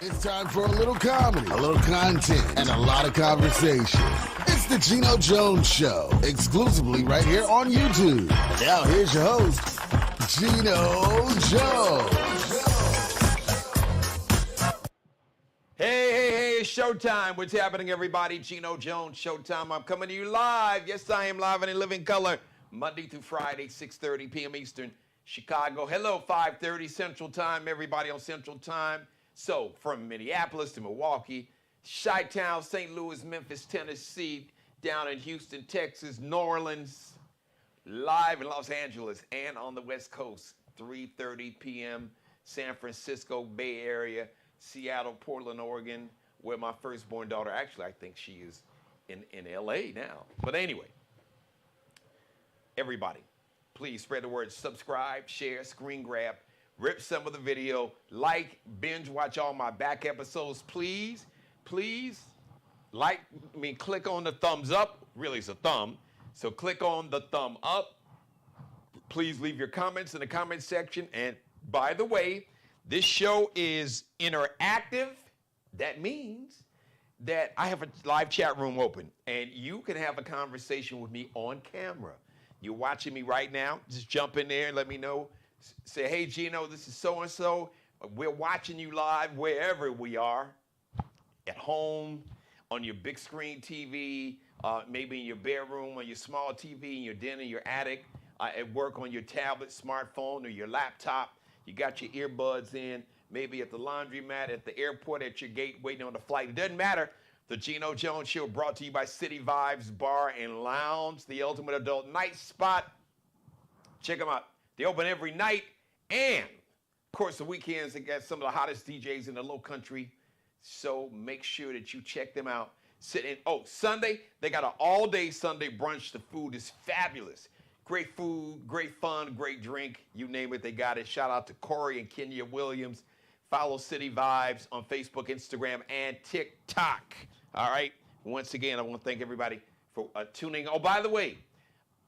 It's time for a little comedy, a little content, and a lot of conversation. It's the Geno Jones Show, exclusively right here on YouTube. And now here's your host, Geno Jones. Hey, it's showtime. What's happening, everybody? Geno Jones, showtime. I'm coming to you live. Yes, I am live and in living color, Monday through Friday, 6:30 p.m. Eastern, Chicago. Hello, 5:30 Central Time, everybody on Central Time. So, from Minneapolis to Milwaukee, Chi-Town, St. Louis, Memphis, Tennessee, down in Houston, Texas, New Orleans, live in Los Angeles, and on the West Coast, 3:30 p.m., San Francisco Bay Area, Seattle, Portland, Oregon, where my firstborn daughter, actually, I think she is in L.A. now. But anyway, everybody, please spread the word. Subscribe, share, screen grab, rip some of the video, like, binge watch all my back episodes. Please, click on the thumbs up. Really, it's a thumb. So click on the thumb up. Please leave your comments in the comment section. And by the way, this show is interactive. That means that I have a live chat room open, and you can have a conversation with me on camera. You're watching me right now. Just jump in there and let me know. Say, hey, Geno, this is so-and-so. We're watching you live wherever we are, at home, on your big screen TV, maybe in your bedroom, on your small TV, in your den, in your attic, at work on your tablet, smartphone, or your laptop. You got your earbuds in, maybe at the laundromat, at the airport, at your gate, waiting on the flight. It doesn't matter. The Geno Jones Show brought to you by City Vibes Bar and Lounge, the ultimate adult night spot. Check them out. They open every night, and, of course, the weekends, they got some of the hottest DJs in the low country, so make sure that you check them out. Sunday, they got an all-day Sunday brunch. The food is fabulous. Great food, great fun, great drink, you name it, they got it. Shout out to Corey and Kenya Williams. Follow City Vibes on Facebook, Instagram, and TikTok. All right? Once again, I want to thank everybody for tuning in. Oh, by the way,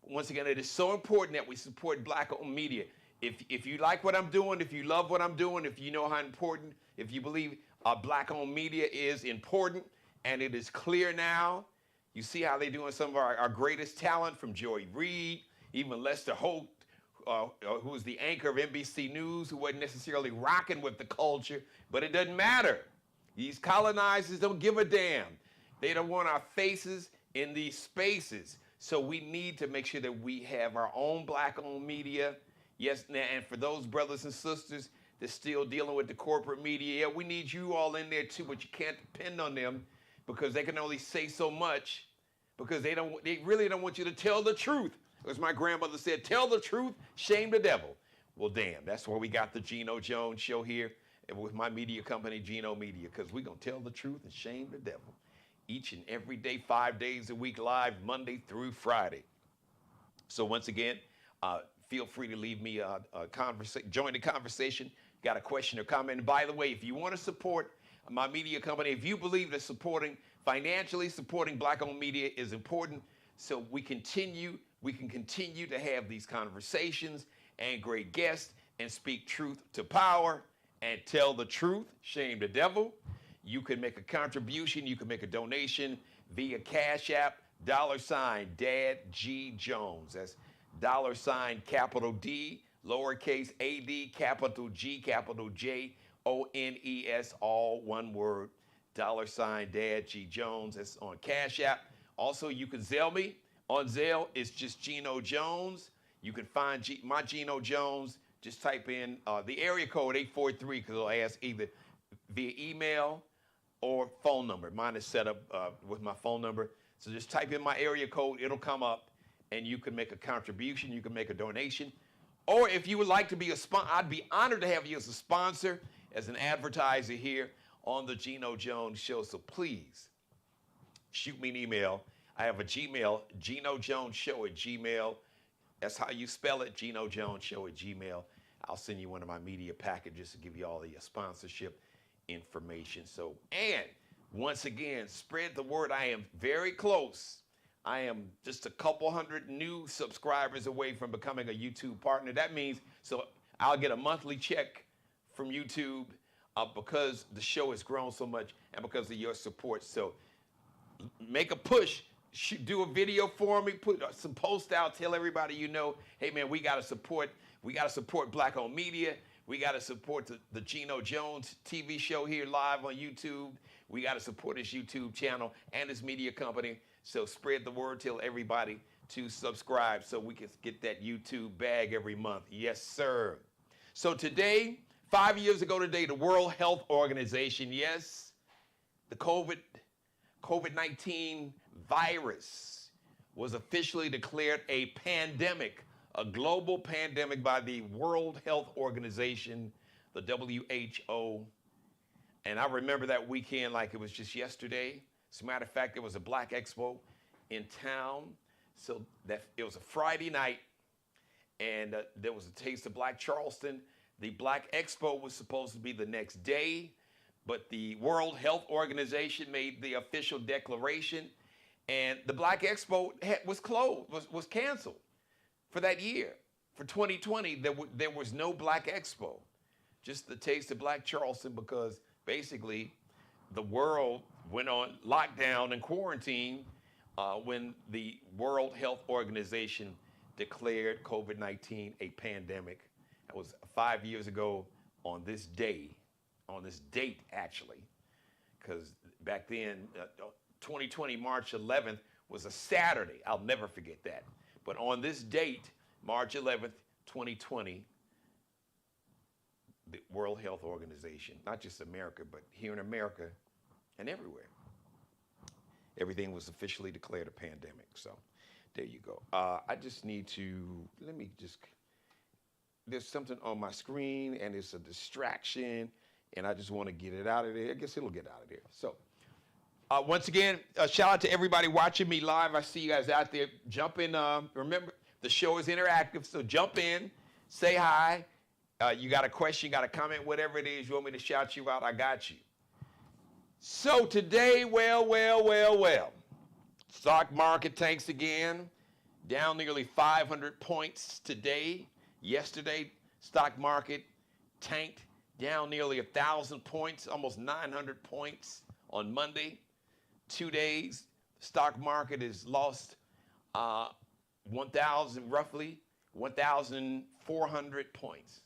once again, it is so important that we support Black-owned media. If you like what I'm doing, if you love what I'm doing, if you know how important, if you believe Black-owned media is important, and it is clear now, you see how they're doing some of our greatest talent, from Joy Reid, even Lester Holt, who was the anchor of NBC News, who wasn't necessarily rocking with the culture, but it doesn't matter. These colonizers don't give a damn. They don't want our faces in these spaces. So we need to make sure that we have our own Black-owned media. Yes, and for those brothers and sisters that's still dealing with the corporate media, yeah, we need you all in there too, but you can't depend on them because they can only say so much because they really don't want you to tell the truth. As my grandmother said, tell the truth, shame the devil. Well, damn, that's why we got the Geno Jones Show here with my media company, Geno Media, because we're going to tell the truth and shame the devil each and every day, 5 days a week, live Monday through Friday. So once again, feel free to leave me a conversation, join the conversation, got a question or comment. And by the way, if you want to support my media company, if you believe that financially supporting Black-owned media is important, so we can continue to have these conversations and great guests and speak truth to power and tell the truth, shame the devil. You can make a contribution, you can make a donation via Cash App, $Dad G Jones. That's $, capital D, lowercase AD, capital G, capital J, ONES, all one word, $Dad G Jones. That's on Cash App. Also, you can Zelle me. On Zelle, it's just Geno Jones. You can find my Geno Jones. Just type in the area code 843 because it'll ask either via email or phone number. Mine is set up with my phone number. So just type in my area code. It'll come up, and you can make a contribution. You can make a donation. Or if you would like to be a sponsor, I'd be honored to have you as a sponsor, as an advertiser here on the Geno Jones Show. So please shoot me an email. I have a Gmail, GenoJonesShow@gmail. That's how you spell it, GenoJonesShow@gmail. I'll send you one of my media packages to give you all the sponsorship information. So, and once again, spread the word. I am very close. I am just a couple hundred new subscribers away from becoming a YouTube partner. That means, so I'll get a monthly check from YouTube because the show has grown so much and because of your support. So make a push. Do a video for me. Put some posts out. Tell everybody you know. Hey man, we gotta support. We gotta support Black-owned media. We gotta support the Geno Jones TV show here live on YouTube. We gotta support his YouTube channel and his media company. So spread the word. Tell everybody to subscribe so we can get that YouTube bag every month. Yes, sir. So today, 5 years ago today, the World Health Organization, yes, the COVID-19 virus was officially declared a pandemic, a global pandemic by the World Health Organization, the WHO. And I remember that weekend like it was just yesterday. As a matter of fact, there was a Black Expo in town. So that it was a Friday night, and there was a Taste of Black Charleston. The Black Expo was supposed to be the next day, but the World Health Organization made the official declaration, and the Black Expo was closed, was canceled for that year. For 2020, there was no Black Expo, just the Taste of Black Charleston, because basically the world went on lockdown and quarantine when the World Health Organization declared COVID-19 a pandemic. That was 5 years ago on this date actually, because back then, 2020 March 11th was a Saturday. I'll never forget that. But on this date, March 11th, 2020, the World Health Organization, not just America, but here in America and everywhere, everything was officially declared a pandemic. So there you go. I just need to, there's something on my screen and it's a distraction and I just want to get it out of there. I guess it'll get out of there. So once again, shout out to everybody watching me live. I see you guys out there. Jump in. Remember, the show is interactive, so jump in, say hi. You got a question, got a comment, whatever it is you want me to shout you out, I got you. So today, well, stock market tanks again, down nearly 500 points today. Yesterday, stock market tanked down nearly 1,000 points, almost 900 points on Monday. 2 days, the stock market has lost roughly 1,400 points.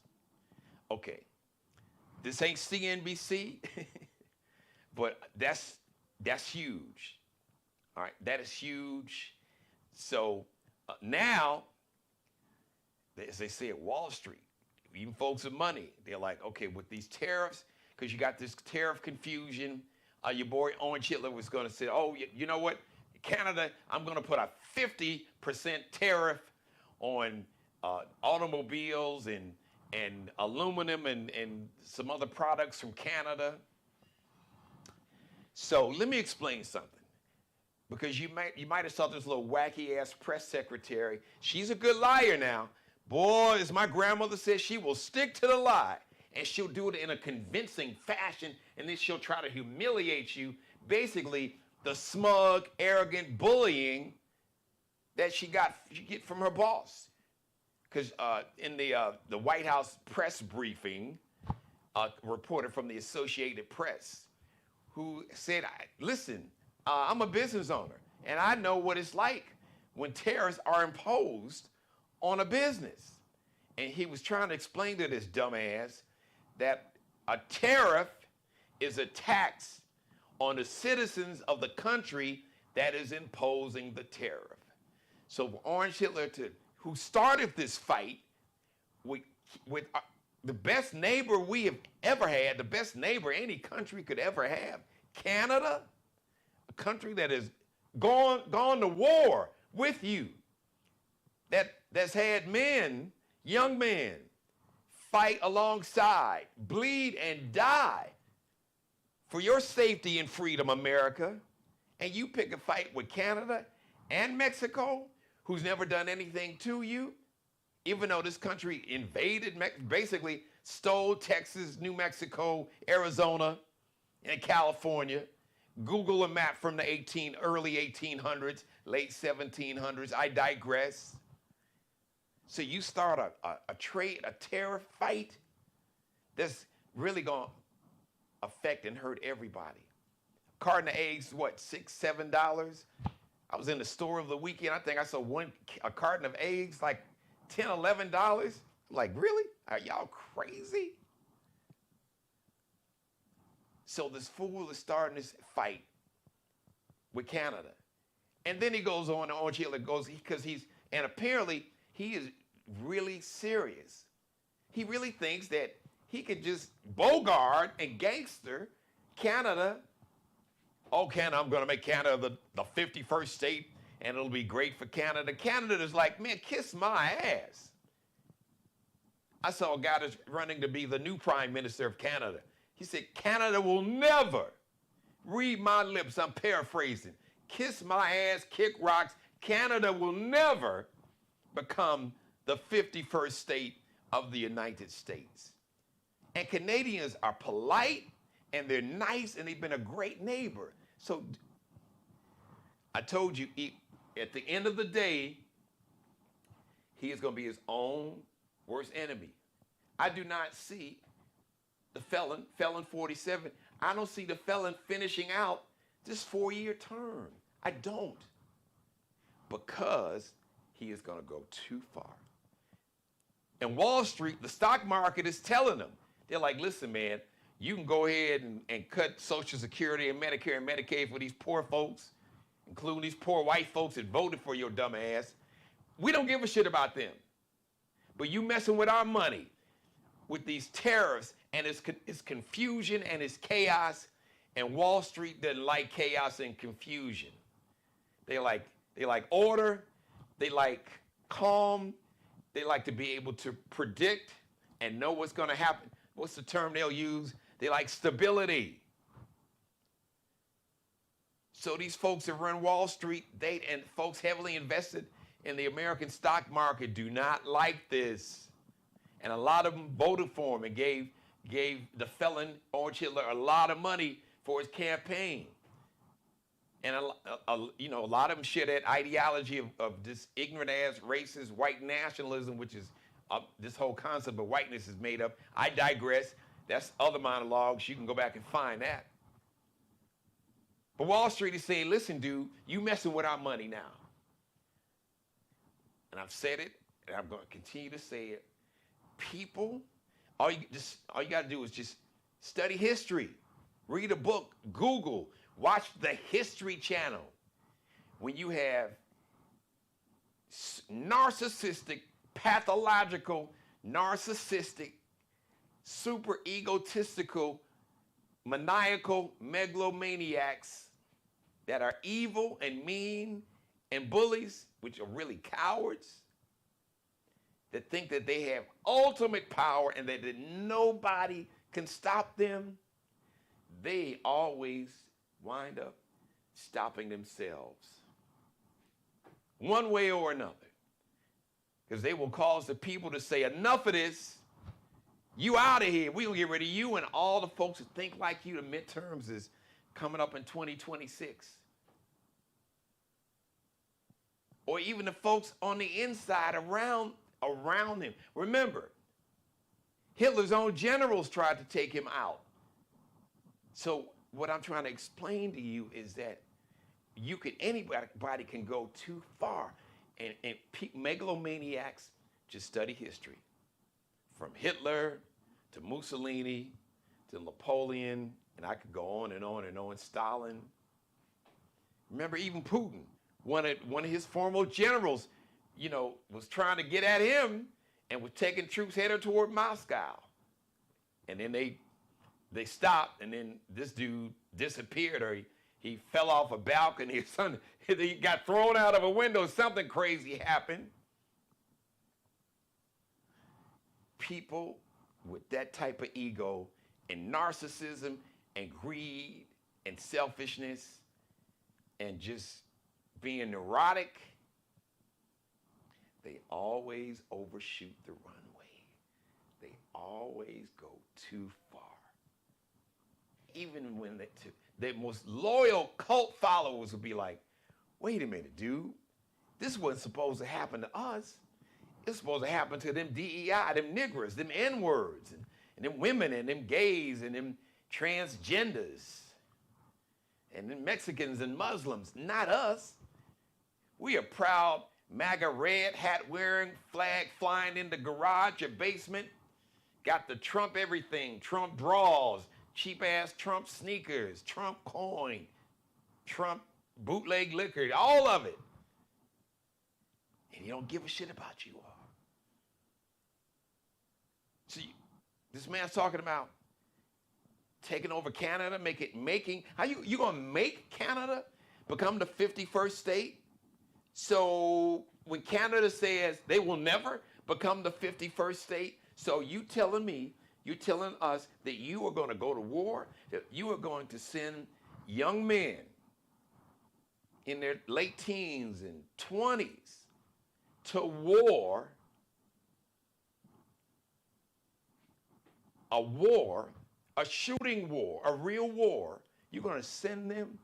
Okay, this ain't CNBC. But that's huge. All right, that is huge. So now, as they say at Wall Street, even folks with money, they're like, okay, with these tariffs, because you got this tariff confusion, your boy Orange Hitler was going to say, oh, you know what, Canada, I'm going to put a 50% tariff on automobiles and aluminum and some other products from Canada. So let me explain something, because you might have saw this little wacky ass press secretary. She's a good liar now. Boy, as my grandmother said, she will stick to the lie, and she'll do it in a convincing fashion, and then she'll try to humiliate you. Basically, the smug, arrogant bullying that she get from her boss. Because in the White House press briefing, a reporter from the Associated Press who said, listen, I'm a business owner, and I know what it's like when tariffs are imposed on a business. And he was trying to explain to this dumbass that a tariff is a tax on the citizens of the country that is imposing the tariff. So Orange Hitler, who started this fight with the best neighbor we have ever had, the best neighbor any country could ever have, Canada, a country that has gone to war with you, that's had men, young men, fight alongside, bleed and die for your safety and freedom, America, and you pick a fight with Canada and Mexico, who's never done anything to you, even though this country invaded, basically stole Texas, New Mexico, Arizona, and California. Google a map from the early 1800s, late 1700s. I digress. So you start a tariff fight that's really going to affect and hurt everybody. A carton of eggs, what, $6, $7? I was in the store over the weekend. I think I saw a carton of eggs, like $10, $11. I'm like, really? Are y'all crazy? So this fool is starting this fight with Canada. And then he goes on and apparently he is really serious. He really thinks that he could just bogart and gangster Canada. Oh, Canada, I'm going to make Canada the 51st state, and it'll be great for Canada. Canada is like, man, kiss my ass. I saw a guy that's running to be the new prime minister of Canada. He said, Canada will never, read my lips, I'm paraphrasing, kiss my ass, kick rocks, Canada will never become the 51st state of the United States. And Canadians are polite, and they're nice, and they've been a great neighbor. So I told you, at the end of the day, he is going to be his own worst enemy. I do not see the felon 47, I don't see the felon finishing out this 4-year term. I don't. Because he is going to go too far. And Wall Street, the stock market is telling them, they're like, listen, man, you can go ahead and cut Social Security and Medicare and Medicaid for these poor folks, including these poor white folks that voted for your dumb ass. We don't give a shit about them. But you messing with our money, with these tariffs, and it's confusion and it's chaos, and Wall Street doesn't like chaos and confusion. They like order, they like calm, they like to be able to predict and know what's going to happen. What's the term they'll use? They like stability. So these folks that run Wall Street, and folks heavily invested in the American stock market do not like this. And a lot of them voted for him and gave the felon Orange Hitler a lot of money for his campaign. And a lot of them share that ideology of this ignorant ass racist white nationalism, which is this whole concept of whiteness is made up. I digress. That's other monologues. You can go back and find that. But Wall Street is saying, listen, dude, you messing with our money now. And I've said it, and I'm going to continue to say it. People, all you got to do is just study history, read a book, Google, watch the History Channel. When you have narcissistic, pathological, narcissistic, super egotistical, maniacal megalomaniacs that are evil and mean and bullies, which are really cowards, that think that they have ultimate power and that nobody can stop them, they always wind up stopping themselves one way or another. Because they will cause the people to say, enough of this, you out of here, we'll get rid of you, and all the folks who think like you, the midterms is coming up in 2026. Or even the folks on the inside around him. Remember, Hitler's own generals tried to take him out. So what I'm trying to explain to you is that anybody can go too far. And megalomaniacs just study history. From Hitler to Mussolini to Napoleon, and I could go on and on and on, Stalin. Remember, even Putin, one of his former generals, was trying to get at him and was taking troops headed toward Moscow. And then they stopped, and then this dude disappeared, or he fell off a balcony, or he got thrown out of a window, something crazy happened. People with that type of ego and narcissism and greed and selfishness and just being neurotic, they always overshoot the runway. They always go too far. Even when the most loyal cult followers will be like, wait a minute, dude, this wasn't supposed to happen to us. It's supposed to happen to them DEI, them niggers, them N-words, and them women, and them gays, and them transgenders, and then Mexicans and Muslims. Not us. We are proud Maga red hat wearing, flag flying in the garage or basement. Got the Trump everything, Trump draws, cheap ass Trump sneakers, Trump coin, Trump bootleg liquor, all of it. And he don't give a shit about you all. See, this man's talking about taking over Canada, how you gonna make Canada become the 51st state? So when Canada says they will never become the 51st state, so you're telling us that you are going to go to war, that you are going to send young men in their late teens and 20s to war, a shooting war, a real war. You're going to send them,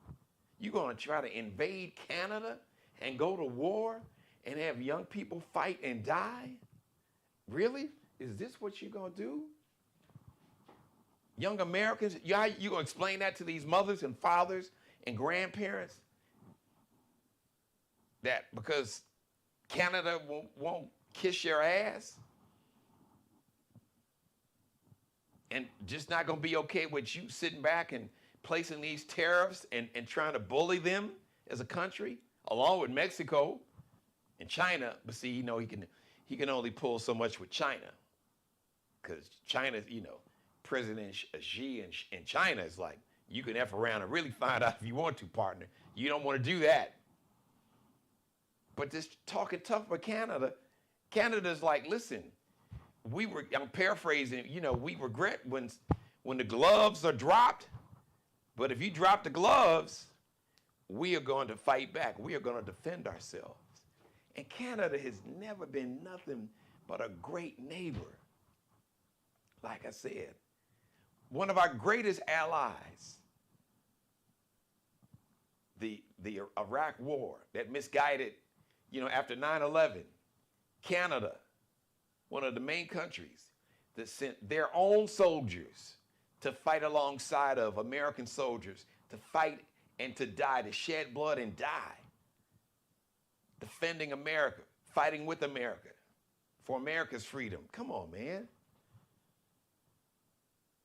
you're going to try to invade Canada and go to war and have young people fight and die? Really? Is this what you're going to do? Young Americans, you going to explain that to these mothers and fathers and grandparents? That because Canada won't kiss your ass? And just not going to be okay with you sitting back and placing these tariffs and trying to bully them as a country, along with Mexico and China? But see, he can only pull so much with China, because China's, President Xi in China is like, you can F around and really find out if you want to, partner. You don't want to do that. But this talking tough with Canada, Canada's like, listen, I'm paraphrasing, we regret when the gloves are dropped, but if you drop the gloves, we are going to fight back. We are going to defend ourselves. And Canada has never been nothing but a great neighbor. Like I said, one of our greatest allies, the Iraq War that misguided, after 9/11, Canada, one of the main countries that sent their own soldiers to fight alongside of American soldiers, to fight and to die, to shed blood and die, defending America, fighting with America for America's freedom. Come on, man.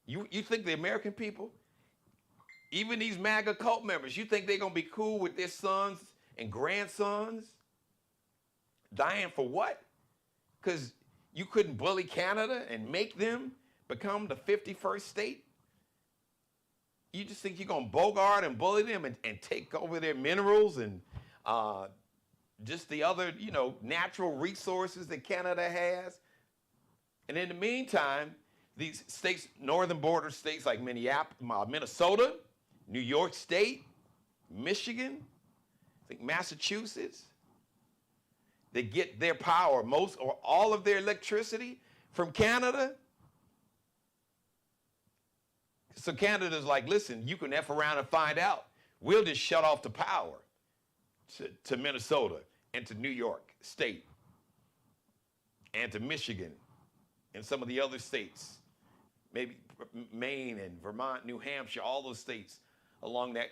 You think the American people, even these MAGA cult members, you think they're going to be cool with their sons and grandsons dying for what? Because you couldn't bully Canada and make them become the 51st state? You just think you're going to bogart and bully them and take over their minerals and just the other, natural resources that Canada has? And in the meantime, these states, northern border states like Minnesota, New York State, Michigan, I think Massachusetts, they get their power, most or all of their electricity from Canada. So Canada's like, listen, you can F around and find out. We'll just shut off the power to Minnesota and to New York State and to Michigan and some of the other states, maybe Maine and Vermont, New Hampshire, all those states along that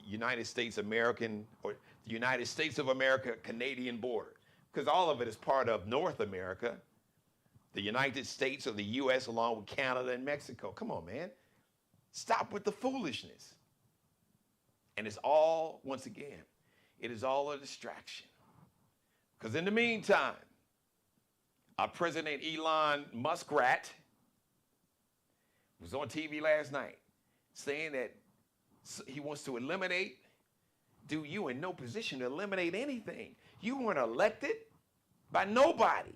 United States American, or the United States of America Canadian border, because all of it is part of North America, the United States or the U.S. along with Canada and Mexico. Come on, man. Stop with the foolishness. And it's all, once again, it is all a distraction. Because in the meantime, our President Elon Muskrat was on TV last night saying that he wants to eliminate. Dude, you in no position to eliminate anything. You weren't elected by nobody.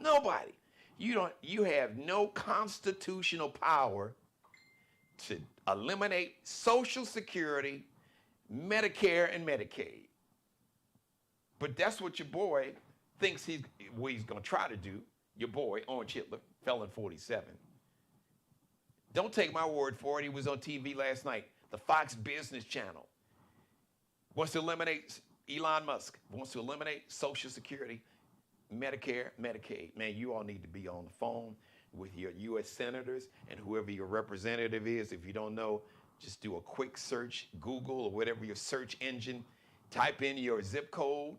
Nobody. You have no constitutional power to eliminate Social Security, Medicare, and Medicaid. But that's what your boy thinks he's going to try to do. Your boy, Orange Hitler, Felon 47. Don't take my word for it. He was on TV last night. The Fox Business Channel wants to eliminate, Elon Musk wants to eliminate Social Security, Medicare, Medicaid. Man, you all need to be on the phone. with your U.S. senators and whoever your representative is. If you don't know, just do a quick search, Google or whatever your search engine, type in your zip code,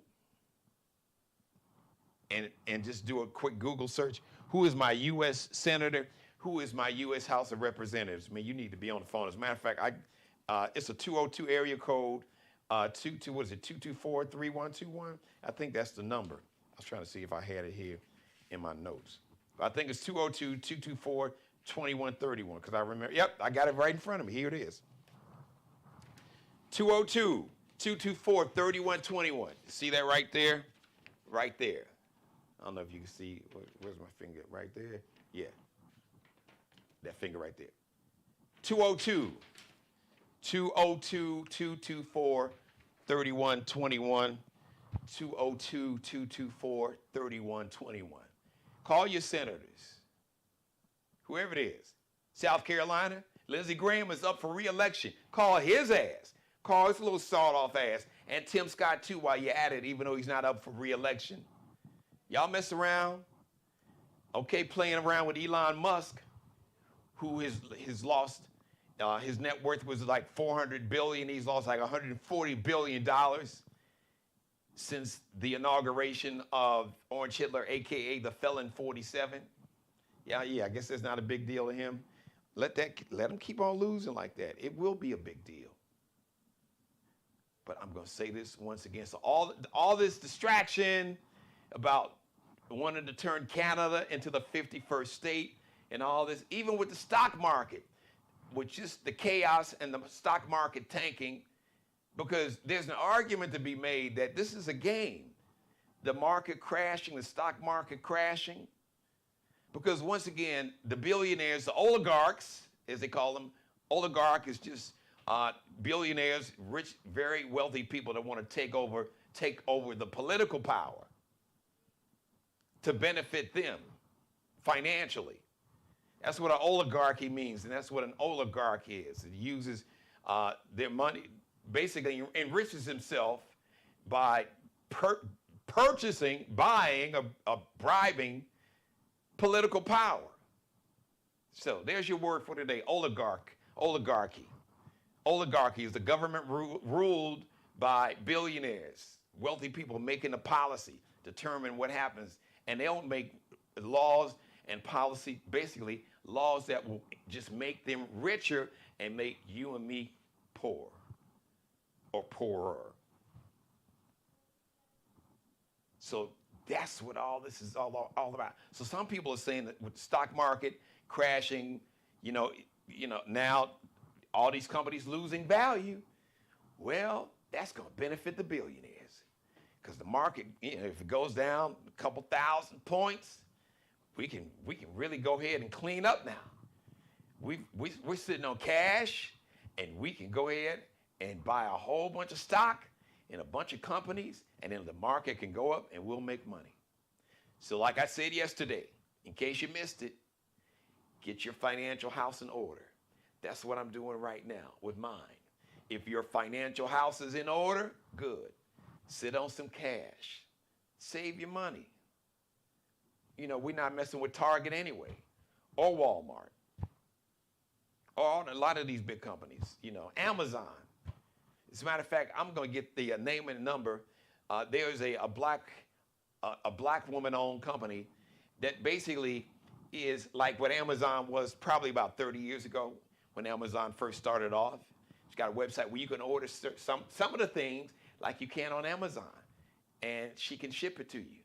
and just do a quick Google search. Who is my U.S. senator? Who is my U.S. House of Representatives? I mean, you need to be on the phone. As a matter of fact, it's a 202 area code, what is it, 224-3121? I think that's the number. I was trying to see if I had it here in my notes. I think it's 202-224-2131, because I remember, yep, I got it right in front of me. Here it is. 202-224-3121. See that right there? Right there. I don't know if you can see, where's my finger? Right there? Yeah. That finger right there. 202-224-3121. 202-224-3121. Call your senators, whoever it is. South Carolina, Lindsey Graham is up for re-election. Call his ass. Call his little sawed-off ass. And Tim Scott, too, while you're at it, even though he's not up for re-election. Y'all mess around. Okay, playing around with Elon Musk, who has lost, his net worth was like $400 billion. He's lost like $140 billion since the inauguration of Orange Hitler, a.k.a. the Felon 47. Yeah, I guess that's not a big deal to him. Let him keep on losing like that. It will be a big deal. But I'm going to say this once again. So all this distraction about wanting to turn Canada into the 51st state and all this, even with the stock market, with just the chaos and the stock market tanking, because there's an argument to be made that this is a game. The market crashing, the stock market crashing, because once again, the billionaires, the oligarchs, as they call them, oligarch is just billionaires, rich, very wealthy people that want to take over the political power to benefit them financially. That's what an oligarchy means, and that's what an oligarch is. It uses their money, basically enriches himself by purchasing, buying, bribing political power. So there's your word for today, oligarchy. Oligarchy is the government ruled by billionaires, wealthy people making the policy, determine what happens, and they don't make laws and policy, basically laws that will just make them richer and make you and me poor or poorer. So that's what all this is all about. So some people are saying that with the stock market crashing, now all these companies losing value, well, that's going to benefit the billionaires. Because the market, if it goes down a couple thousand points, we can really go ahead and clean up now. We're sitting on cash, and we can go ahead and buy a whole bunch of stock in a bunch of companies, and then the market can go up and we'll make money. So like I said yesterday, in case you missed it, get your financial house in order. That's what I'm doing right now with mine. If your financial house is in order, good. Sit on some cash. Save your money. We're not messing with Target anyway, or Walmart, or a lot of these big companies, Amazon. As a matter of fact, I'm going to get the name and number. There's a black woman-owned company that basically is like what Amazon was probably about 30 years ago when Amazon first started off. It's got a website where you can order some of the things like you can on Amazon, and she can ship it to you.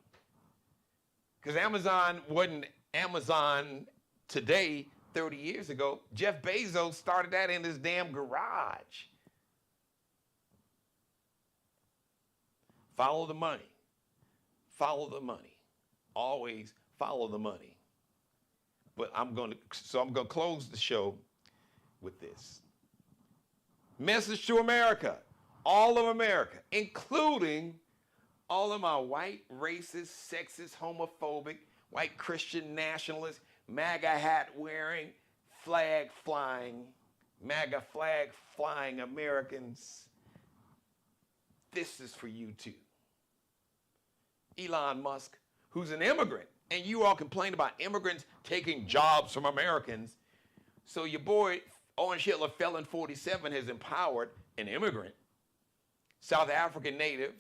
Because Amazon wasn't Amazon today 30 years ago. Jeff Bezos started that in his damn garage. Follow the money. Follow the money. Always follow the money. But I'm going to close the show with this. Message to America. All of America, including all of my white, racist, sexist, homophobic, white Christian nationalists, MAGA hat wearing, flag flying, MAGA flag flying Americans. This is for you too. Elon Musk, who's an immigrant, And you all complain about immigrants taking jobs from Americans. So your boy, Owen Hitler, Felon 47, has empowered an immigrant, South African native,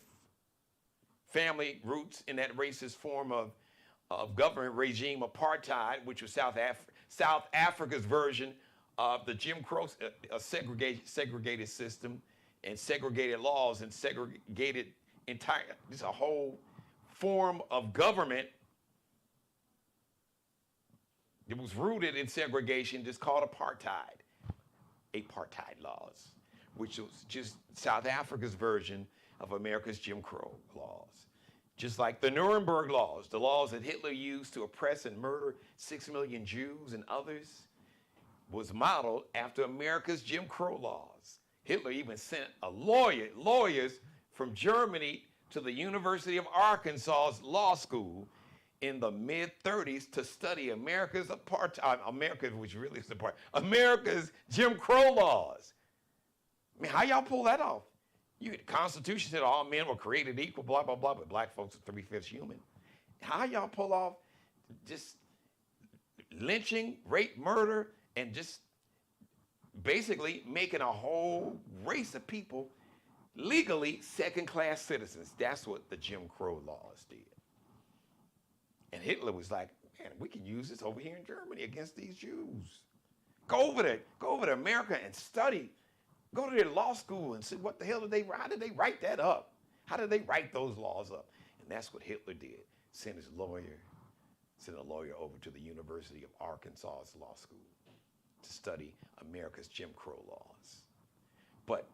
family roots in that racist form of government regime, apartheid, which was South Africa's version of the Jim Crow segregated system and segregated laws and segregated just a whole form of government. It was rooted in segregation, just called apartheid laws, which was just South Africa's version of America's Jim Crow laws. Just like the Nuremberg laws, the laws that Hitler used to oppress and murder 6 million Jews and others, was modeled after America's Jim Crow laws. Hitler even sent lawyers from Germany to the University of Arkansas's law school in the mid-30s to study America's Jim Crow laws. I mean, how y'all pull that off? The Constitution said all men were created equal, blah, blah, blah, but black folks are 3/5 human. How y'all pull off just lynching, rape, murder, and just basically making a whole race of people legally second-class citizens? That's what the Jim Crow laws did. And Hitler was like, man, we can use this over here in Germany against these Jews. Go over to America and study. Go to their law school and see what the hell how did they write that up? How did they write those laws up? And that's what Hitler did. Sent a lawyer over to the University of Arkansas's law school to study America's Jim Crow laws. But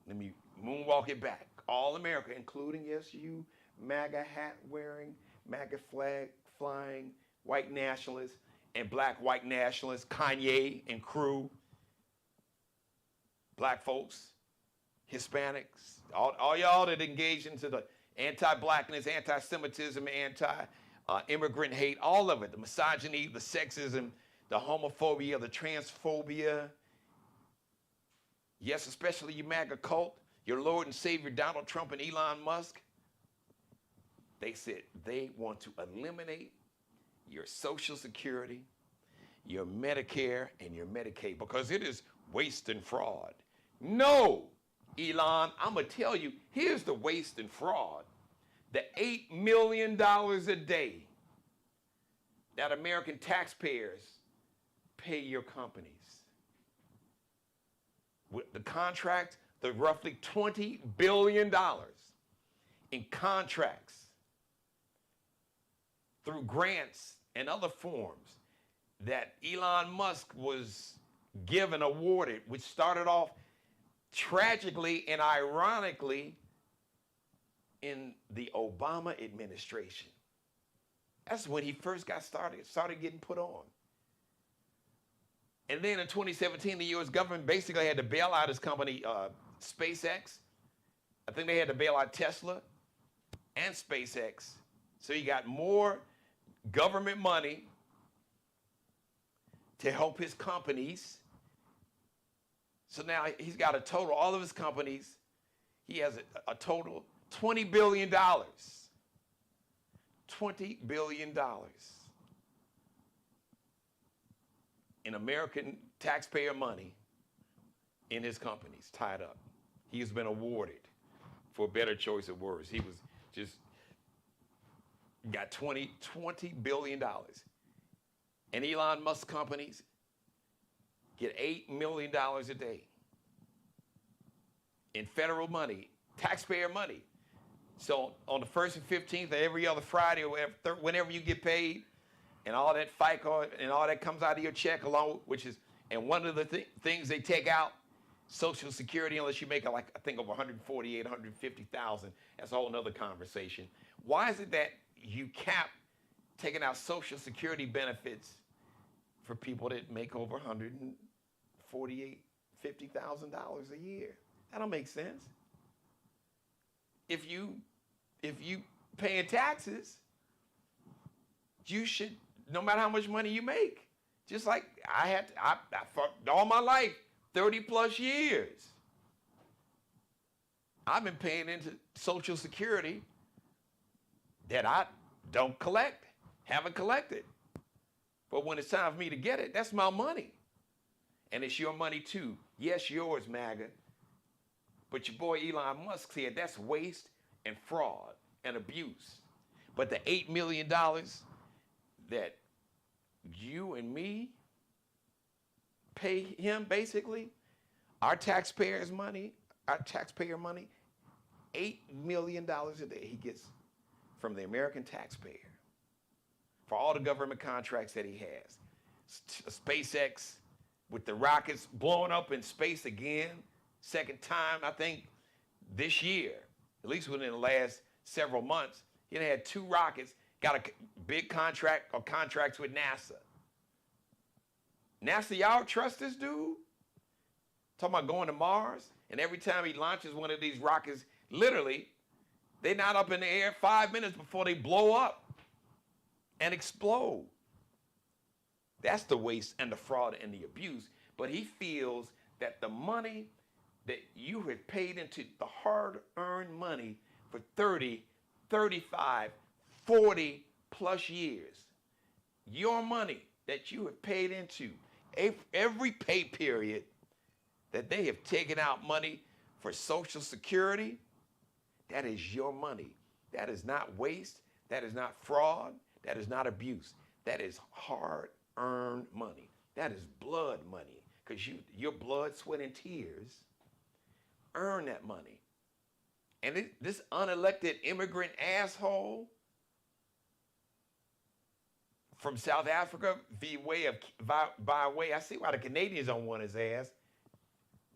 let me moonwalk it back. All America, including, yes, you, MAGA hat wearing, MAGA flag flying, white nationalists and black white nationalists, Kanye and crew, black folks, Hispanics, all y'all that engage into the anti-blackness, anti-Semitism, anti-immigrant hate, all of it, the misogyny, the sexism, the homophobia, the transphobia. Yes, especially you MAGA cult, your Lord and Savior Donald Trump and Elon Musk. They said they want to eliminate your Social Security, your Medicare, and your Medicaid because it is waste and fraud. No, Elon, I'm going to tell you, here's the waste and fraud. The $8 million a day that American taxpayers pay your companies. With the contract, the roughly $20 billion in contracts through grants and other forms that Elon Musk was given, awarded, which started off tragically and ironically in the Obama administration. That's when he first got started getting put on. And then in 2017, the U.S. government basically had to bail out his company, SpaceX. I think they had to bail out Tesla and SpaceX. So he got more government money to help his companies. So now he's got a total, all of his companies, he has a total $20 billion. $20 billion in American taxpayer money in his companies tied up. He has been awarded, for a better choice of words. He was just got $20 billion. And Elon Musk companies get $8 million a day in federal money, taxpayer money. So on the 1st and 15th of every other Friday or whenever you get paid, and all that FICA and all that comes out of your check along, and one of the things they take out, Social Security, unless you make like, I think over 148, 150,000, that's a whole nother conversation. Why is it that you cap taking out Social Security benefits for people that make over $148,000, $50,000 a year? That don't make sense. If you paying taxes, you should, no matter how much money you make, just like I all my life, 30 plus years, I've been paying into Social Security that I don't collect. haven't collected. But when it's time for me to get it, that's my money. And it's your money too. Yes, yours, Maga. But your boy Elon Musk said that's waste and fraud and abuse. But the $8 million that you and me pay him, basically, our taxpayer money, $8 million a day he gets from the American taxpayer for all the government contracts that he has. SpaceX with the rockets blowing up in space again, second time, I think, this year, at least within the last several months. He had 2 rockets, got a big contract or contracts with NASA. NASA, y'all trust this dude? Talking about going to Mars, and every time he launches one of these rockets, literally, they're not up in the air 5 minutes before they blow up and explode. That's the waste and the fraud and the abuse. But he feels that the money that you have paid into the hard-earned money for 30, 35, 40 plus years, your money that you have paid into every pay period that they have taken out money for Social Security, that is your money. That is not waste. That is not fraud. That is not abuse. That is hard-earned money. That is blood money, because your blood, sweat, and tears earn that money. And this unelected immigrant asshole from South Africa, by way, I see why the Canadians don't want his ass,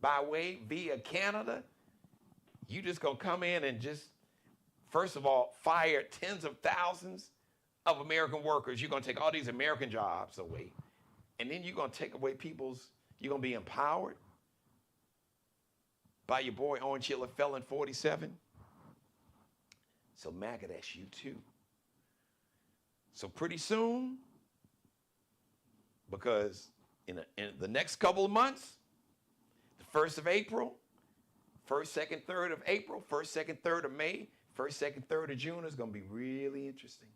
by way via Canada, you just gonna come in and just, first of all, fire tens of thousands of American workers. You're gonna take all these American jobs away. And then you're gonna take away you're gonna be empowered by your boy Orange Hill Felon 47. So Maga, that's you too. So pretty soon, because in the next couple of months, the 1st of April, 1st, 2nd, 3rd of April, 1st, 2nd, 3rd of May, 1st, 2nd, 3rd of June is going to be really interesting.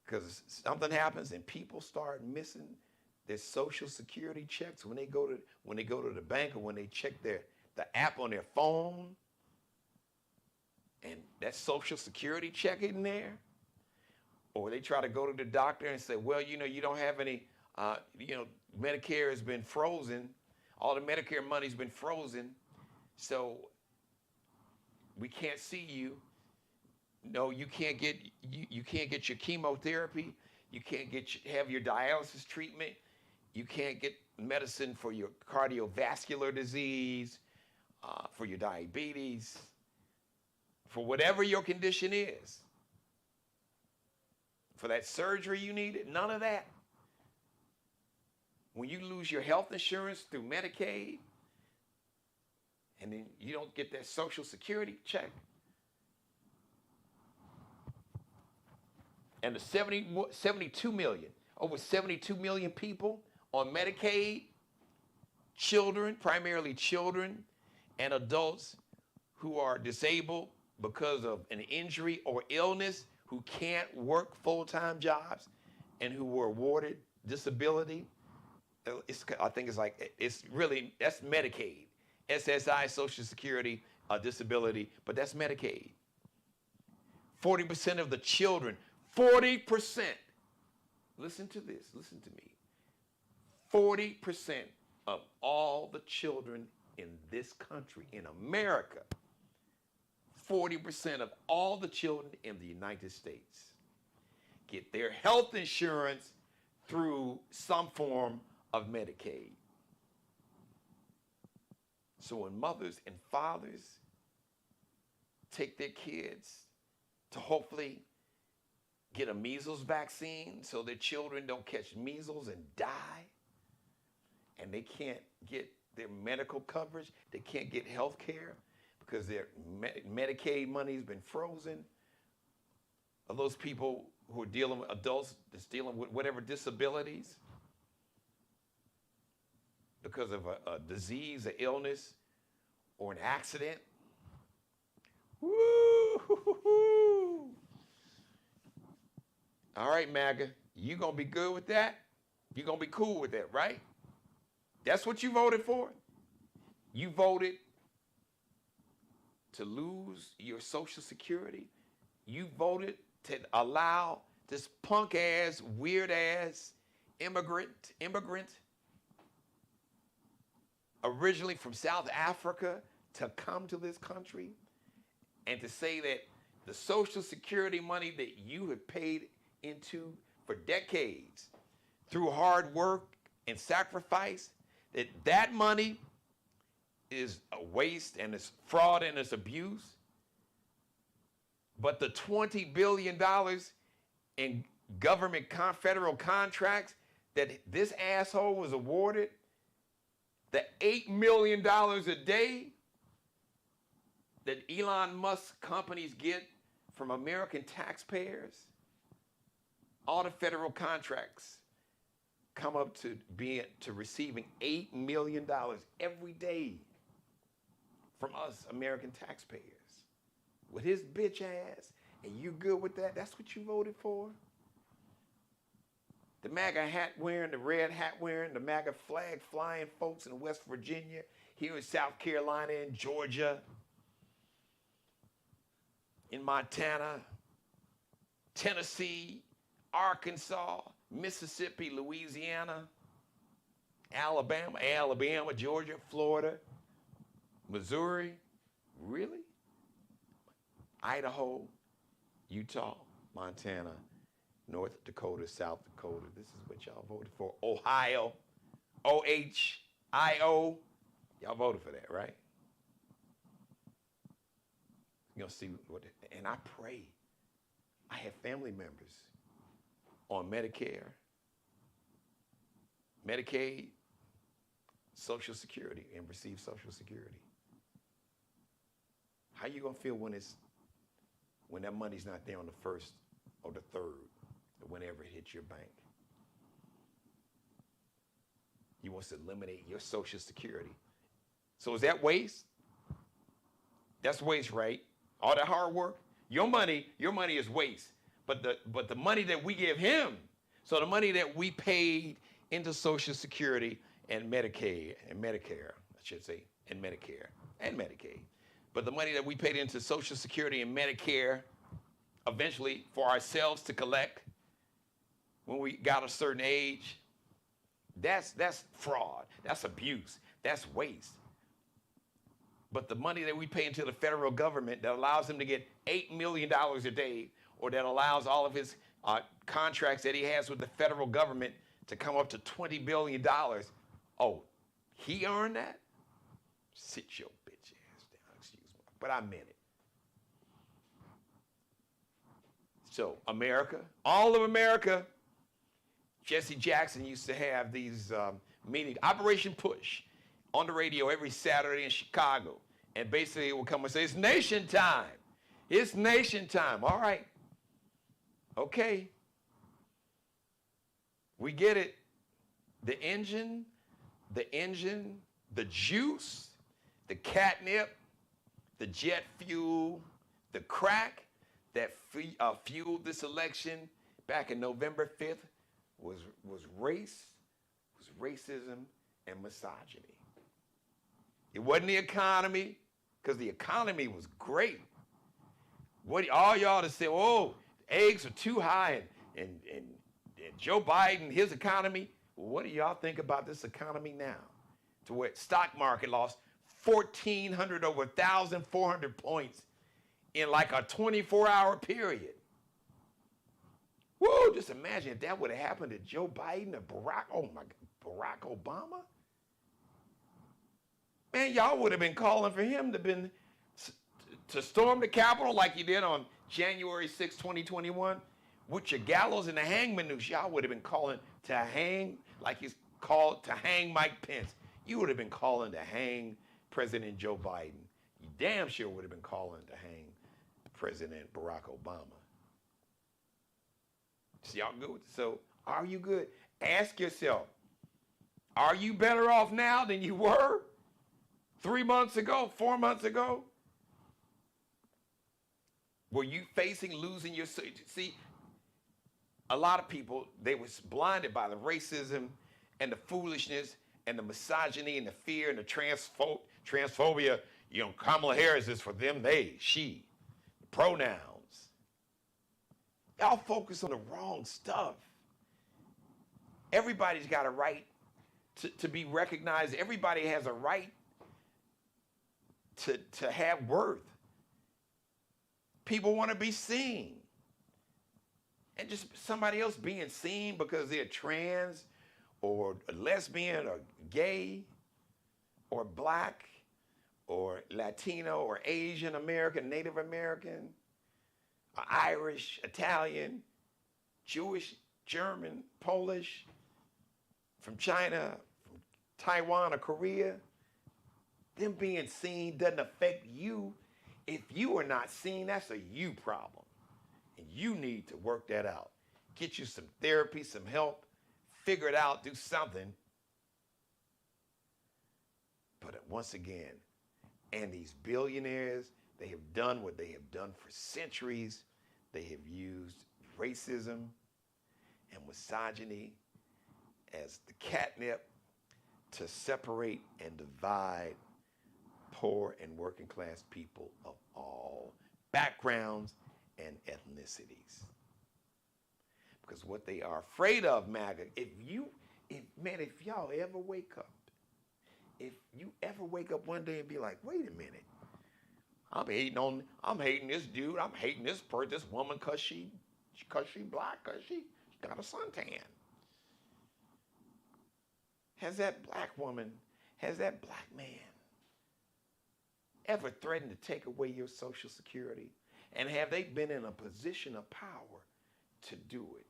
Because something happens and people start missing their Social Security checks when they go to the bank, or when they check the app on their phone, and that Social Security check isn't there. Or they try to go to the doctor and say, well, you don't have any, Medicare has been frozen. All the Medicare money's been frozen. So we can't see you. No, you can't get your chemotherapy. You can't have your dialysis treatment. You can't get medicine for your cardiovascular disease, for your diabetes, for whatever your condition is. For that surgery you needed, none of that. When you lose your health insurance through Medicaid, and then you don't get that Social Security check, and the 72 million, over 72 million people on Medicaid, children, primarily children and adults who are disabled because of an injury or illness, who can't work full-time jobs, and who were awarded disability. I think it's really, that's Medicaid. SSI, Social Security, disability, but that's Medicaid. 40% of the children, 40%, listen to this, listen to me. 40% of all the children in this country, in America, 40% of all the children in the United States get their health insurance through some form of Medicaid. So when mothers and fathers take their kids to hopefully get a measles vaccine so their children don't catch measles and die, and they can't get their medical coverage, they can't get health care because their Medicaid money's been frozen, of those people who are dealing with adults that's dealing with whatever disabilities because of a disease, an illness, or an accident. Woo! All right, Maga, you gonna be good with that? You gonna be cool with that, right? That's what you voted for. You voted to lose your Social Security. You voted to allow this punk ass, weird ass immigrant, originally from South Africa, to come to this country and to say that the Social Security money that you have paid into for decades through hard work and sacrifice, that money is a waste and it's fraud and it's abuse. But the $20 billion in government federal contracts that this asshole was awarded, the $8 million a day that Elon Musk companies get from American taxpayers, all the federal contracts come up to receiving $8 million every day from us American taxpayers. With his bitch ass, and you good with that? That's what you voted for? The MAGA hat wearing, the red hat wearing, the MAGA flag flying folks in West Virginia, here in South Carolina, in Georgia, in Montana, Tennessee, Arkansas, Mississippi, Louisiana, Alabama, Georgia, Florida, Missouri. Really? Idaho, Utah, Montana, North Dakota, South Dakota. This is what y'all voted for. Ohio, OHIO. Y'all voted for that, right? You're gonna see what, and I pray. I have family members on Medicare, Medicaid, Social Security, and receive Social Security. How you gonna feel when that money's not there on the 1st or the 3rd, or whenever it hits your bank? You want to eliminate your Social Security. So is that waste? That's waste, right? All that hard work, your money is waste. But the money that we give him, so the money that we paid into Social Security and Medicaid and Medicare, I should say, and Medicare and Medicaid. But the money that we paid into Social Security and Medicare, eventually for ourselves to collect when we got a certain age, that's fraud, that's abuse, that's waste. But the money that we pay into the federal government that allows him to get $8 million a day, or that allows all of his contracts that he has with the federal government to come up to $20 billion, oh, he earned that? Sit your bitch ass down, excuse me, but I meant it. So America, all of America, Jesse Jackson used to have these meetings, Operation Push, on the radio every Saturday in Chicago. And basically it would come and say, it's nation time. It's nation time. All right. Okay. We get it. The engine, the juice, the catnip, the jet fuel, the crack that fueled this election back in November 5th was racism and misogyny. It wasn't the economy, because the economy was great. What all y'all to say, oh, eggs are too high, and Joe Biden, his economy. Well, what do y'all think about this economy now? To where stock market lost 1,400 over 1,400 points in like a 24-hour period. Whoa, just imagine if that would have happened to Joe Biden or Barack Obama. Man, y'all would have been calling for him to storm the Capitol like you did on January 6, 2021, with your gallows and the hangman noose. Y'all would have been calling to hang, like he's called to hang Mike Pence. You would have been calling to hang President Joe Biden. You damn sure would have been calling to hang President Barack Obama. So y'all good? So are you good? Ask yourself, are you better off now than you were 3 months ago, 4 months ago? Were you facing losing your, see, a lot of people, they was blinded by the racism and the foolishness and the misogyny and the fear and the transphobia. You know, Kamala Harris is for them, they, she, pronouns. Y'all focus on the wrong stuff. Everybody's got a right to be recognized. Everybody has a right to have worth. People want to be seen. And just somebody else being seen because they're trans or lesbian or gay or black or Latino or Asian American, Native American, or Irish, Italian, Jewish, German, Polish, from China, from Taiwan or Korea, them being seen doesn't affect you. If you are not seen, that's a you problem. And you need to work that out. Get you some therapy, some help, figure it out, do something. But once again, and these billionaires, they have done what they have done for centuries. They have used racism and misogyny as the catnip to separate and divide poor and working class people of all backgrounds and ethnicities. Because what they are afraid of, Maga, if y'all ever wake up, if you ever wake up one day and be like, wait a minute, I'm hating this dude, I'm hating this woman because she black, because she got a suntan. Has that black woman, has that black man ever threatened to take away your Social Security? And have they been in a position of power to do it,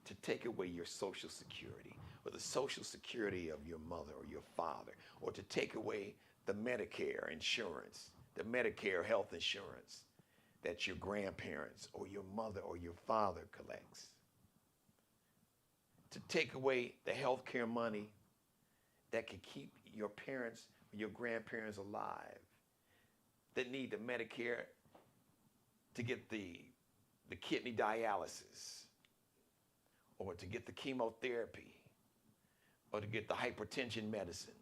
to take away your Social Security or the Social Security of your mother or your father, or to take away the Medicare insurance, the Medicare health insurance that your grandparents or your mother or your father collects, to take away the health care money that can keep your parents or your grandparents alive, that need the Medicare to get the kidney dialysis, or to get the chemotherapy, or to get the hypertension medicine,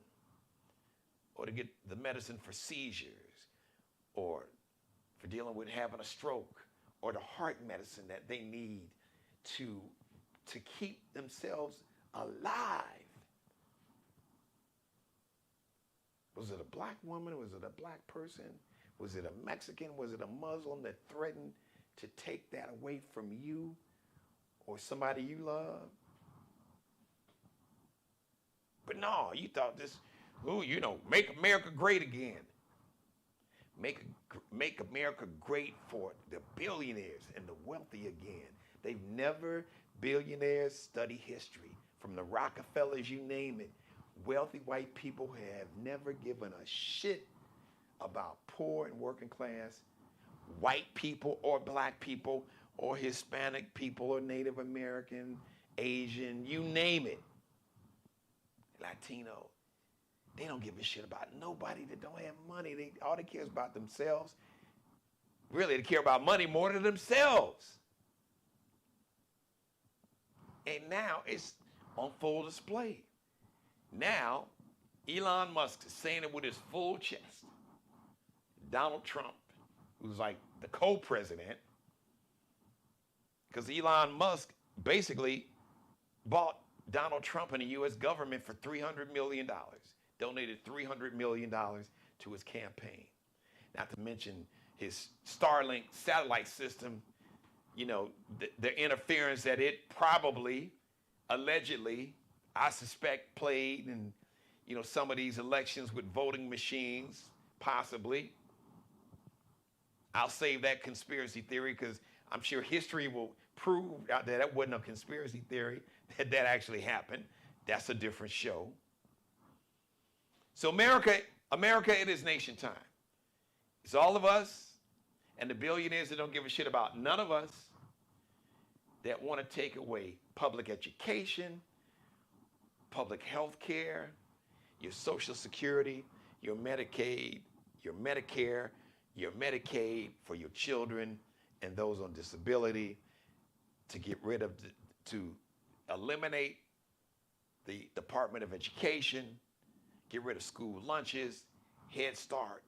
or to get the medicine for seizures, or for dealing with having a stroke, or the heart medicine that they need to keep themselves alive. Was it a black woman? Was it a black person? Was it a Mexican? Was it a Muslim that threatened to take that away from you or somebody you love? But no, you thought this, make America great again. Make America great for the billionaires and the wealthy again. Billionaires study history. From the Rockefellers, you name it. Wealthy white people have never given a shit about poor and working class white people or black people or Hispanic people or Native American, Asian, you name it. Latino. They don't give a shit about nobody that don't have money. All they care is about themselves. Really, they care about money more than themselves. And now it's on full display. Now, Elon Musk is saying it with his full chest. Donald Trump, who's like the co-president, because Elon Musk basically bought Donald Trump and the U.S. government for $300 million, donated $300 million to his campaign. Not to mention his Starlink satellite system, the interference that it probably, allegedly, I suspect played in, some of these elections with voting machines, possibly. I'll save that conspiracy theory because I'm sure history will prove that wasn't a conspiracy theory, that actually happened. That's a different show. So America, it is nation time. It's all of us and the billionaires that don't give a shit about none of us that want to take away public education, public health care, your Social Security, your Medicaid, your Medicare, your Medicaid for your children and those on disability, to get rid of to eliminate the Department of Education, get rid of school lunches, Head Start,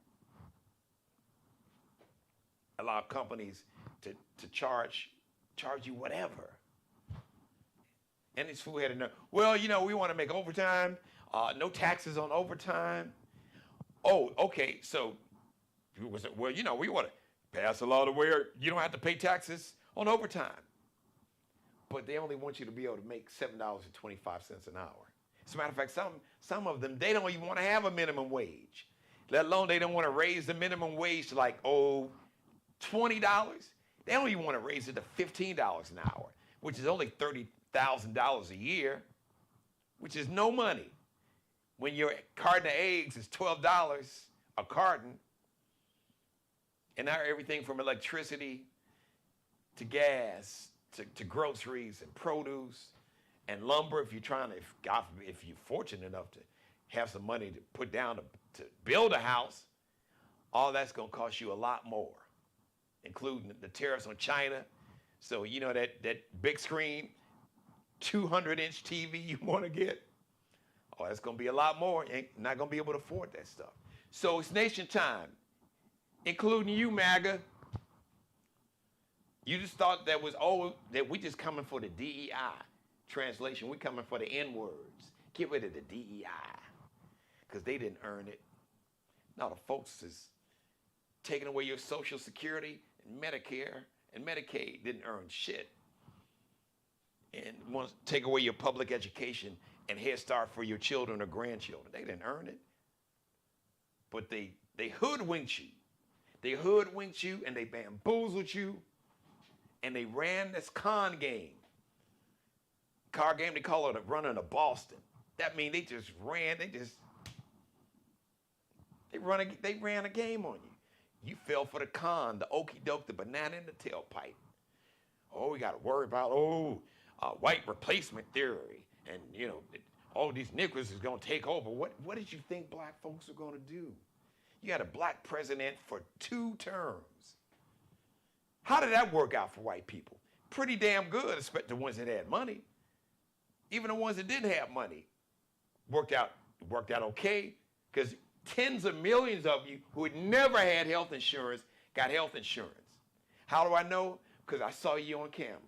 allow companies to charge you whatever. And this fool had to know, well, we want to make overtime, no taxes on overtime. Oh, okay, so, well, we want to pass a law to where you don't have to pay taxes on overtime. But they only want you to be able to make $7.25 an hour. As a matter of fact, some of them, they don't even want to have a minimum wage, let alone they don't want to raise the minimum wage to like, $20. They don't even want to raise it to $15 an hour, which is only $30,000 a year, which is no money. When your carton of eggs is $12 a carton, and now everything from electricity to gas to groceries and produce and lumber, if you're fortunate enough to have some money to put down to build a house, all that's going to cost you a lot more, including the tariffs on China. So that big screen, 200-inch TV you want to get, that's going to be a lot more. You ain't not going to be able to afford that stuff. So it's nation time, including you, Maga. You just thought that we just coming for the DEI. Translation, we coming for the N-words. Get rid of the DEI, because they didn't earn it. Now the folks is taking away your Social Security and Medicare and Medicaid didn't earn shit. And want to take away your public education and Head Start for your children or grandchildren. They didn't earn it. But they hoodwinked you. They hoodwinked you and they bamboozled you. And they ran this con game. Car game, they call it running a Boston. That means they just ran, they ran a game on you. You fell for the con, the okey doke, the banana in the tailpipe. Oh, we got to worry about, white replacement theory. And, all these Negroes is going to take over. What did you think black folks were going to do? You had a black president for 2 terms. How did that work out for white people? Pretty damn good, especially the ones that had money. Even the ones that didn't have money worked out okay, because tens of millions of you who had never had health insurance got health insurance. How do I know? Because I saw you on camera.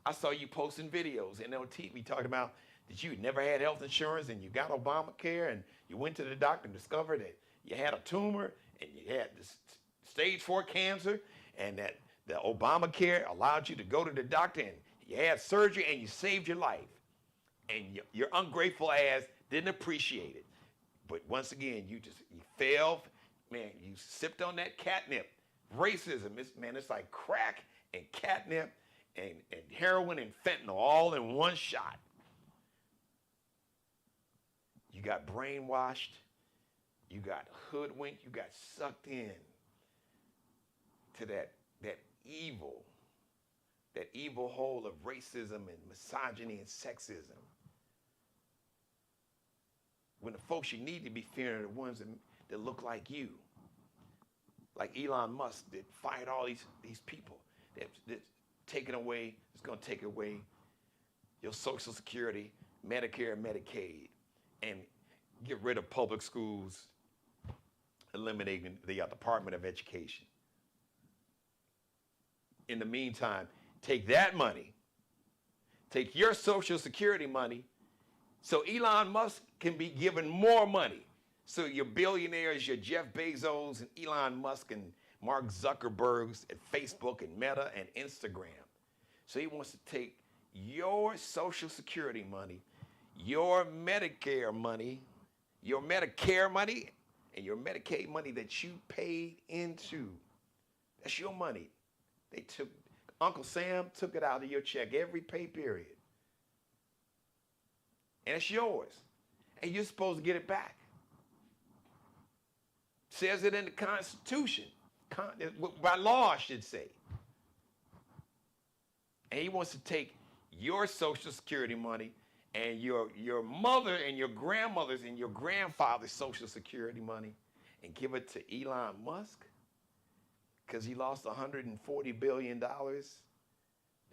I saw you posting videos and on TV talking about that you had never had health insurance and you got Obamacare and you went to the doctor and discovered that you had a tumor and you had this stage 4 cancer and that the Obamacare allowed you to go to the doctor and you had surgery and you saved your life. And your ungrateful ass didn't appreciate it. But once again, you failed. Man, you sipped on that catnip. Racism, it's like crack and catnip and heroin and fentanyl all in one shot. You got brainwashed. You got hoodwinked. You got sucked in to that evil hole of racism and misogyny and sexism. When the folks you need to be fearing are the ones that look like you. Like Elon Musk that fired all these people that's taken away, it's going to take away your Social Security, Medicare, Medicaid, and get rid of public schools, eliminating the Department of Education. In the meantime, take that money, take your Social Security money, so Elon Musk can be given more money. So your billionaires, your Jeff Bezos and Elon Musk and Mark Zuckerbergs at Facebook and Meta and Instagram. So he wants to take your Social Security money, your Medicare money, your Medicare money, and your Medicaid money that you paid into. That's your money. Uncle Sam took it out of your check every pay period. And it's yours. And you're supposed to get it back. Says it in the Constitution. By law, I should say. And he wants to take your Social Security money and your mother and your grandmother's and your grandfather's Social Security money and give it to Elon Musk because he lost $140 billion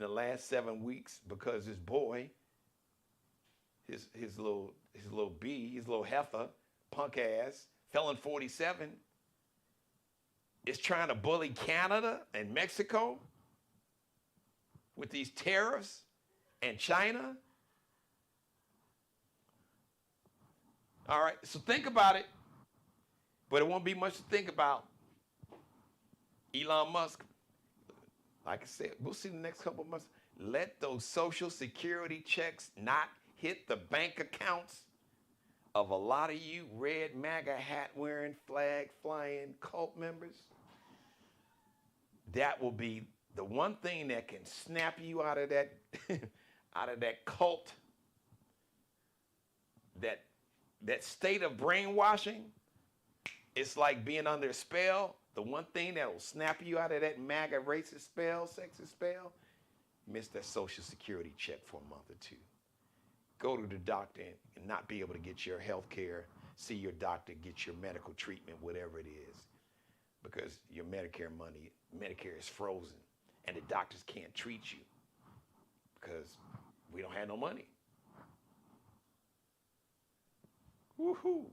in the last 7 weeks because his boy, his little B, his little heifer, punk ass, felon 47, is trying to bully Canada and Mexico with these tariffs and China. All right, so think about it, but it won't be much to think about. Elon Musk, like I said, we'll see the next couple of months. Let those Social Security checks not hit the bank accounts of a lot of you red MAGA hat wearing, flag flying cult members. That will be the one thing that can snap you out of that out of that cult, that state of brainwashing. It's like being under a spell. The one thing that will snap you out of that MAGA racist spell, sexist spell, miss that Social Security check for a month or two. Go to the doctor and not be able to get your health care, see your doctor, get your medical treatment, whatever it is, because your Medicare money, Medicare is frozen, and the doctors can't treat you because we don't have no money. Woohoo!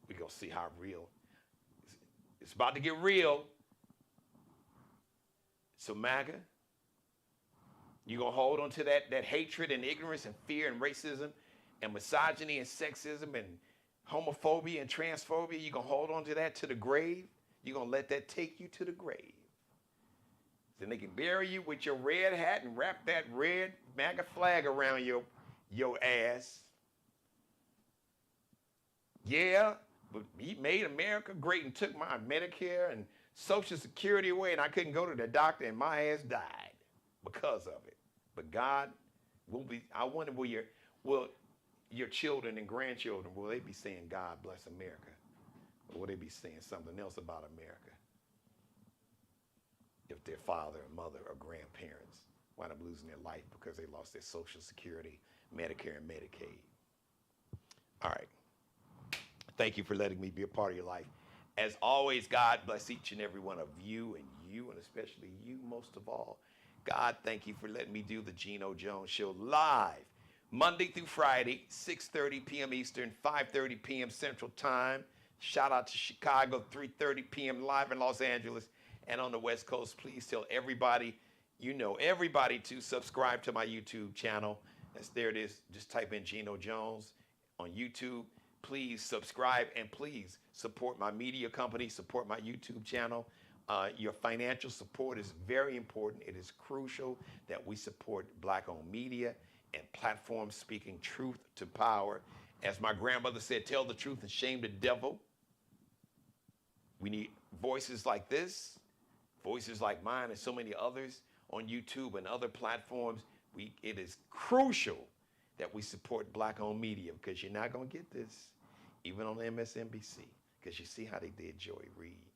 We're going to see how real. It's about to get real. So MAGA, you're going to hold on to that hatred and ignorance and fear and racism and misogyny and sexism and homophobia and transphobia. You're going to hold on to that to the grave. You're going to let that take you to the grave. Then they can bury you with your red hat and wrap that red MAGA flag around your ass. Yeah, but he made America great and took my Medicare and Social Security away, and I couldn't go to the doctor, and my ass died because of it. But God will be. I wonder will your children and grandchildren, will they be saying God bless America, or will they be saying something else about America? If their father or mother or grandparents wind up losing their life because they lost their Social Security, Medicare, and Medicaid. All right. Thank you for letting me be a part of your life. As always, God bless each and every one of you, and especially you most of all. God, thank you for letting me do the Geno Jones Show live, Monday through Friday, 6:30 p.m. Eastern, 5:30 p.m. Central Time. Shout out to Chicago, 3:30 p.m. live in Los Angeles. And on the West Coast, please tell everybody, everybody to subscribe to my YouTube channel. There it is. Just type in Geno Jones on YouTube. Please subscribe and please support my media company, support my YouTube channel. Your financial support is very important. It is crucial that we support Black-owned media and platforms speaking truth to power. As my grandmother said, tell the truth and shame the devil. We need voices like this, voices like mine and so many others on YouTube and other platforms. It is crucial that we support Black-owned media, because you're not going to get this even on MSNBC, because you see how they did Joy Reid.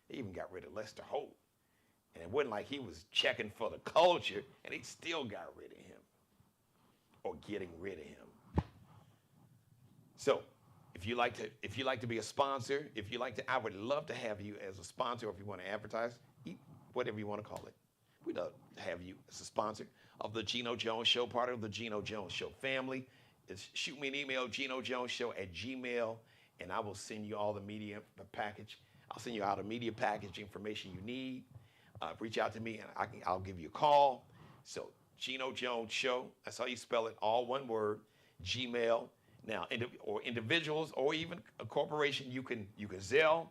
They even got rid of Lester Holt. And it wasn't like he was checking for the culture, and they still got rid of him, or getting rid of him. So if you like to be a sponsor, I would love to have you as a sponsor, or if you want to advertise, whatever you want to call it. We'd love to have you as a sponsor of the Geno Jones Show, part of the Geno Jones Show family. Shoot me an email, genojoneshow@gmail.com, and I will send you all the media package. I'll send you all the media package information you need. Reach out to me, and I'll give you a call. So Geno Jones Show, that's how you spell it, all one word, Gmail. Now, or individuals, or even a corporation, you can Zelle.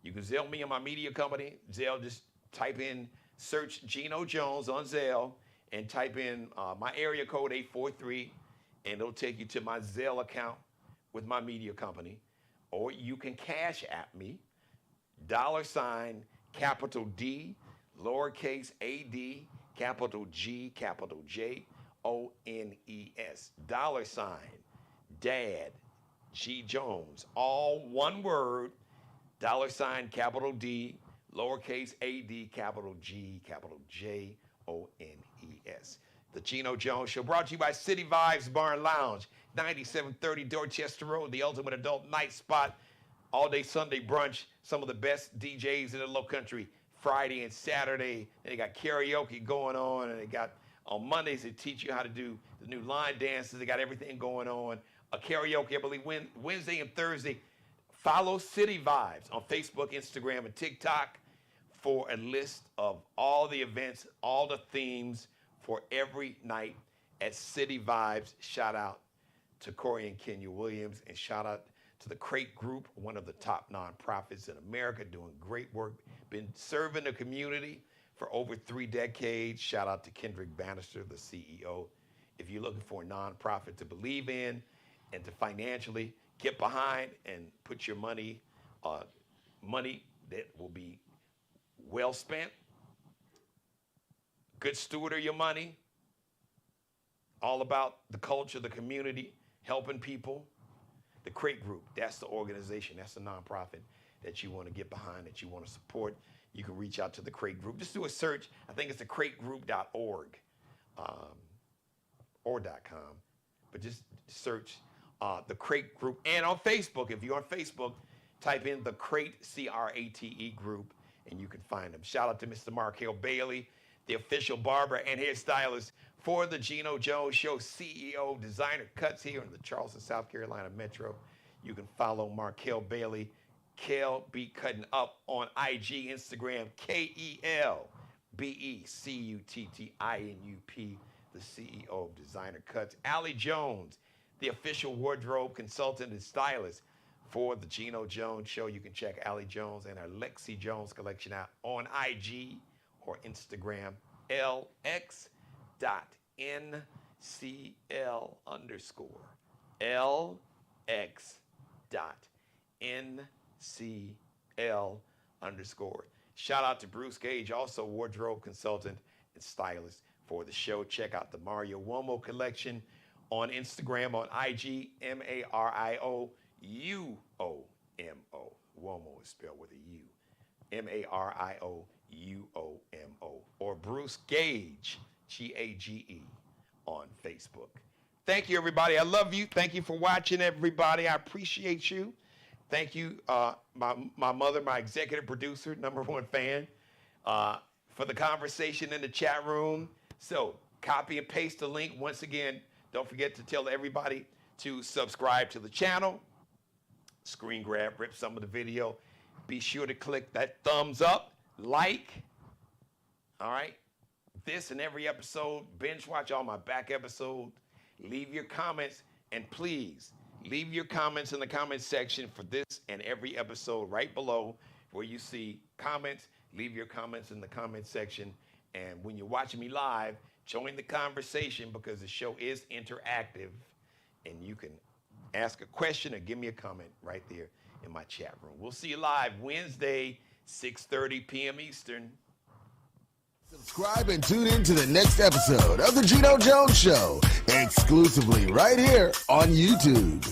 You can Zelle me on my media company. Zelle, just search Geno Jones on Zelle, and type in my area code 843, and it'll take you to my Zelle account with my media company. Or you can cash app me, $ capital D, lowercase AD, capital G, capital J, ONES, $ Dad G Jones, all one word, $ capital D, lowercase AD, capital G, capital J, ONES. The Geno Jones Show, brought to you by City Vibes Bar and Lounge, 9730 Dorchester Road, the ultimate adult night spot, all day Sunday brunch, some of the best DJs in the low country, Friday and Saturday. And they got karaoke going on, and they got on Mondays they teach you how to do the new line dances. They got everything going on. A karaoke, I believe, Wednesday and Thursday. Follow City Vibes on Facebook, Instagram, and TikTok for a list of all the events, all the themes for every night at City Vibes. Shout out to Corey and Kenya Williams, and shout out to the Crate Group, one of the top nonprofits in America, doing great work, been serving the community for over 3 decades. Shout out to Kendrick Bannister, the CEO. If you're looking for a nonprofit to believe in and to financially get behind and put your money that will be well spent, good steward of your money, all about the culture, the community, helping people. The Crate Group, that's the organization, that's the nonprofit that you want to get behind, that you want to support. You can reach out to the Crate Group. Just do a search. I think it's thecrategroup.org or .com. But just search the Crate Group. And on Facebook, if you're on Facebook, type in the Crate, C-R-A-T-E group, and you can find them. Shout out to Mr. Markel Bailey, the official barber and hairstylist for the Geno Jones Show, CEO, designer cuts here in the Charleston, South Carolina metro. You can follow Markel Bailey, Kel Be Cutting Up on IG, Instagram, KELBECUTTINUP, the CEO of Designer Cuts. Allie Jones, the official wardrobe consultant and stylist for the Geno Jones Show. You can check Allie Jones and her Lexi Jones collection out on IG or Instagram, LX.NCL_. LX.NCL_. Shout out to Bruce Gage, also wardrobe consultant and stylist for the show. Check out the Mario Uomo collection on Instagram, on IG, MARIOUOMO. Uomo is spelled with a U. MARIOUOMO. Or Bruce Gage, Gage, on Facebook. Thank you, everybody. I love you. Thank you for watching, everybody. I appreciate you. Thank you, my mother, my executive producer, #1 fan, for the conversation in the chat room. So copy and paste the link. Once again, don't forget to tell everybody to subscribe to the channel. Screen grab, rip some of the video. Be sure to click that thumbs up, like. All right. This and every episode. Binge watch all my back episodes. Leave your comments, and please leave your comments in the comment section for this and every episode right below where you see comments. Leave your comments in the comment section. And when you're watching me live, join the conversation because the show is interactive, and you can ask a question or give me a comment right there in my chat room. We'll see you live Wednesday, 6:30 p.m. Eastern. Subscribe and tune in to the next episode of The Geno Jones Show, exclusively right here on YouTube.